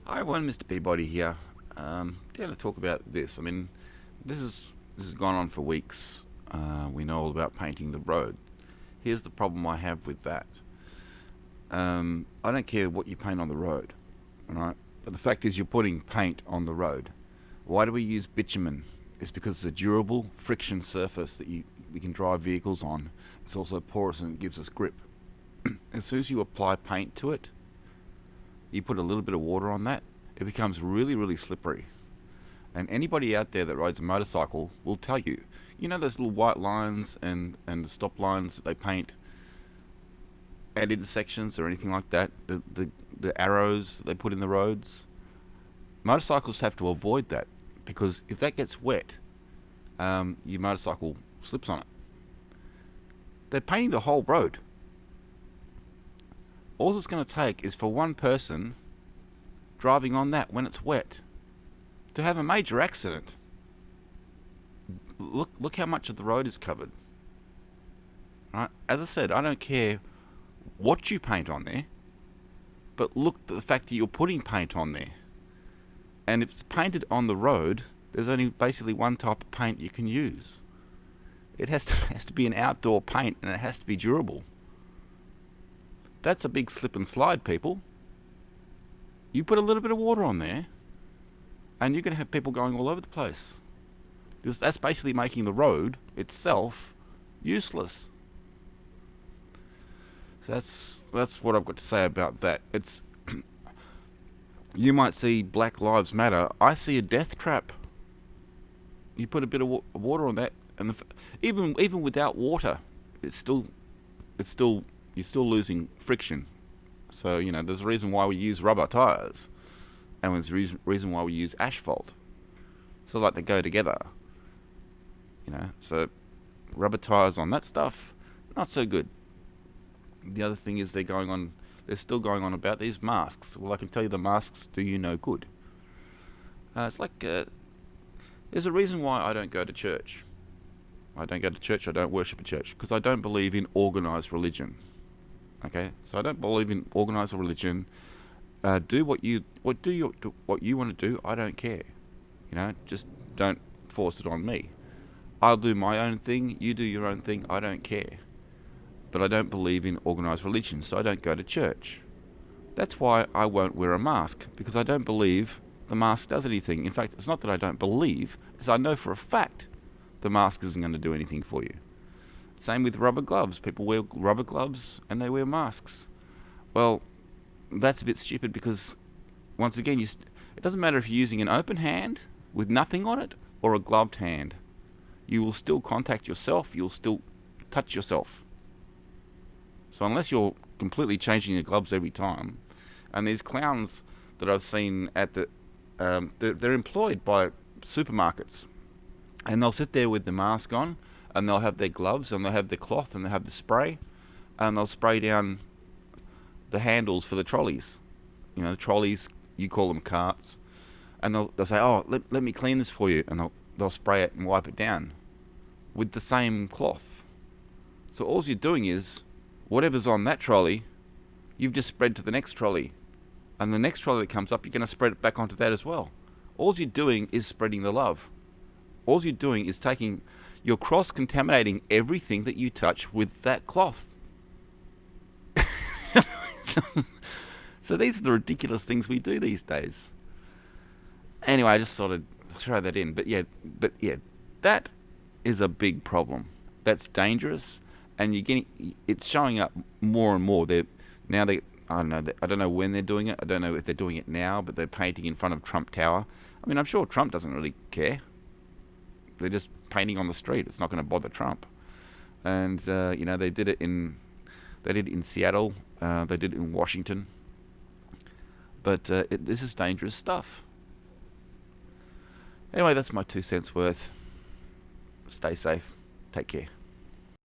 Hi everyone, Mr. Peabody here. Going to talk about this. This has gone on for weeks. We know all about painting the road. Here's the problem I have with that. I don't care what you paint on the road, alright? But the fact is, you're putting paint on the road. Why do we use bitumen? It's because it's a durable friction surface that we can drive vehicles on. It's also porous and it gives us grip. As soon as you apply paint to it, you put a little bit of water on that, it becomes really, really slippery. And anybody out there that rides a motorcycle will tell you, you know those little white lines and the stop lines that they paint at intersections or anything like that, the arrows that they put in the roads? Motorcycles have to avoid that, because if that gets wet, your motorcycle slips on it. They're painting the whole road. All it's going to take is for one person driving on that when it's wet to have a major accident. Look how much of the road is covered. Right? As I said, I don't care what you paint on there, but look at the fact that you're putting paint on there. And if it's painted on the road, there's only basically one type of paint you can use. It has to be an outdoor paint, and it has to be durable. That's a big slip and slide, people. You put a little bit of water on there, and you're going to have people going all over the place. That's basically making the road itself useless. So that's what I've got to say about that. It's you might see Black Lives Matter. I see a death trap. You put a bit of water on that, and even without water, it's still you're still losing friction. So, there's a reason why we use rubber tyres, and there's a reason why we use asphalt. So, like, they go together. So rubber tyres on that stuff, not so good. The other thing is they're still going on about these masks. Well, I can tell you the masks do you no good. It's like, there's a reason why I don't go to church. I don't go to church, I don't worship a church, because I don't believe in organised religion. Okay, so I don't believe in organised religion. Do what you want to do. I don't care. Just don't force it on me. I'll do my own thing. You do your own thing. I don't care. But I don't believe in organised religion, so I don't go to church. That's why I won't wear a mask, because I don't believe the mask does anything. In fact, it's not that I don't believe; it's I know for a fact the mask isn't going to do anything for you. Same with rubber gloves. People wear rubber gloves and they wear masks. Well, that's a bit stupid, because, once again, it doesn't matter if you're using an open hand with nothing on it or a gloved hand. You will still contact yourself. You'll still touch yourself. So unless you're completely changing your gloves every time, and these clowns that I've seen at they're employed by supermarkets, and they'll sit there with the mask on, and they'll have their gloves, and they'll have the cloth, and they'll have the spray, and they'll spray down the handles for the trolleys. The trolleys, you call them carts, and they'll say, "Oh, let me clean this for you," and they'll spray it and wipe it down with the same cloth. So all you're doing is, whatever's on that trolley, you've just spread to the next trolley, and the next trolley that comes up, you're going to spread it back onto that as well. All you're doing is spreading the love. All you're doing is you're cross-contaminating everything that you touch with that cloth. So these are the ridiculous things we do these days. Anyway, I just thought I'd throw that in. But yeah, that is a big problem. That's dangerous, and it's showing up more and more. I don't know when they're doing it. I don't know if they're doing it now, but they're painting in front of Trump Tower. I'm sure Trump doesn't really care. They're just painting on the street. It's not going to bother Trump. And they did it in Seattle. They did it in Washington. But this is dangerous stuff. Anyway, that's my 2 cents worth. Stay safe. Take care.